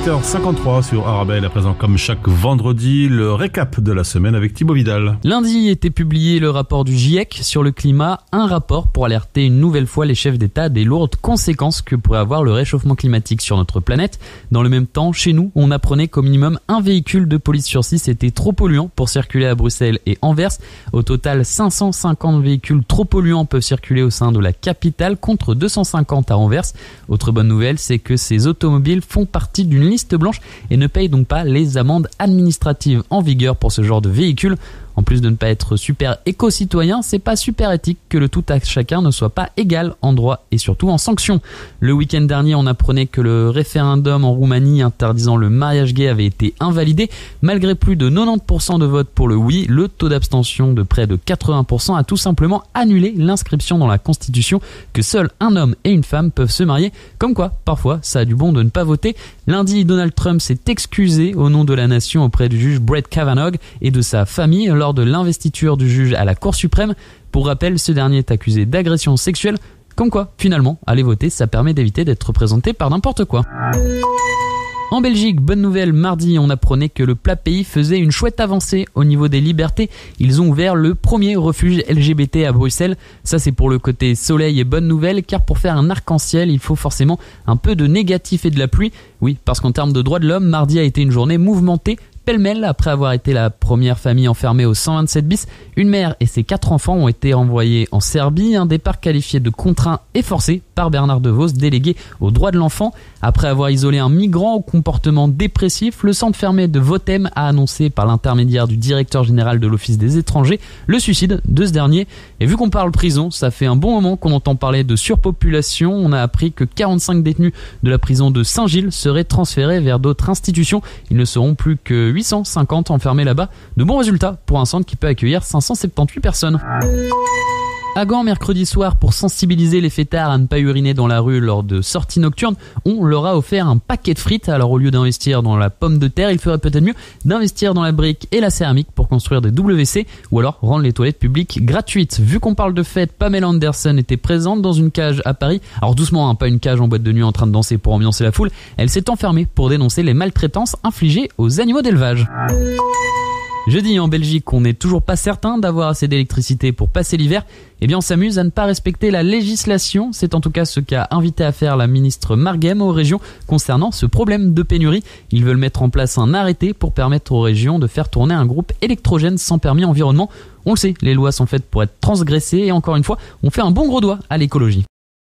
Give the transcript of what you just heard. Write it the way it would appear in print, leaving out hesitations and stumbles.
8h53 sur Arabelle, à présent comme chaque vendredi, le récap de la semaine avec Thibaut Vidal. Lundi était publié le rapport du GIEC sur le climat, un rapport pour alerter une nouvelle fois les chefs d'État des lourdes conséquences que pourrait avoir le réchauffement climatique sur notre planète. Dans le même temps, chez nous, on apprenait qu'au minimum un véhicule de police sur 6 était trop polluant pour circuler à Bruxelles et Anvers. Au total, 550 véhicules trop polluants peuvent circuler au sein de la capitale contre 250 à Anvers. Autre bonne nouvelle, c'est que ces automobiles font partie d'une liste blanche et ne payent donc pas les amendes administratives en vigueur pour ce genre de véhicule. En plus de ne pas être super éco-citoyen, c'est pas super éthique que le tout à chacun ne soit pas égal en droit et surtout en sanctions. Le week-end dernier, on apprenait que le référendum en Roumanie interdisant le mariage gay avait été invalidé. Malgré plus de 90% de votes pour le oui, le taux d'abstention de près de 80% a tout simplement annulé l'inscription dans la Constitution que seul un homme et une femme peuvent se marier. Comme quoi, parfois, ça a du bon de ne pas voter. Lundi, Donald Trump s'est excusé au nom de la nation auprès du juge Brett Kavanaugh et de sa famille lors de l'investiture du juge à la Cour suprême. Pour rappel, ce dernier est accusé d'agression sexuelle. Comme quoi, finalement, aller voter, ça permet d'éviter d'être présenté par n'importe quoi. En Belgique, bonne nouvelle, mardi, on apprenait que le plat pays faisait une chouette avancée au niveau des libertés. Ils ont ouvert le premier refuge LGBT à Bruxelles. Ça, c'est pour le côté soleil et bonne nouvelle, car pour faire un arc-en-ciel, il faut forcément un peu de négatif et de la pluie. Oui, parce qu'en termes de droits de l'homme, mardi a été une journée mouvementée. Pêle-mêle, après avoir été la première famille enfermée au 127 bis, une mère et ses 4 enfants ont été envoyés en Serbie, un départ qualifié de contraint et forcé par Bernard De Vos, délégué aux droits de l'enfant. Après avoir isolé un migrant au comportement dépressif, le centre fermé de Votem a annoncé par l'intermédiaire du directeur général de l'Office des étrangers le suicide de ce dernier. Et vu qu'on parle prison, ça fait un bon moment qu'on entend parler de surpopulation. On a appris que 45 détenus de la prison de Saint-Gilles seraient transférés vers d'autres institutions. Ils ne seront plus que 850 enfermés là-bas. De bons résultats pour un centre qui peut accueillir 578 personnes. À Gand, mercredi soir, pour sensibiliser les fêtards à ne pas uriner dans la rue lors de sorties nocturnes, on leur a offert un paquet de frites. Alors au lieu d'investir dans la pomme de terre, il ferait peut-être mieux d'investir dans la brique et la céramique pour construire des WC ou alors rendre les toilettes publiques gratuites. Vu qu'on parle de fête, Pamela Anderson était présente dans une cage à Paris. Alors doucement, pas une cage en boîte de nuit en train de danser pour ambiancer la foule. Elle s'est enfermée pour dénoncer les maltraitances infligées aux animaux d'élevage. Jeudi, en Belgique, on n'est toujours pas certain d'avoir assez d'électricité pour passer l'hiver. Eh bien, on s'amuse à ne pas respecter la législation. C'est en tout cas ce qu'a invité à faire la ministre Marguem aux régions concernant ce problème de pénurie. Ils veulent mettre en place un arrêté pour permettre aux régions de faire tourner un groupe électrogène sans permis environnement. On le sait, les lois sont faites pour être transgressées et encore une fois, on fait un bon gros doigt à l'écologie.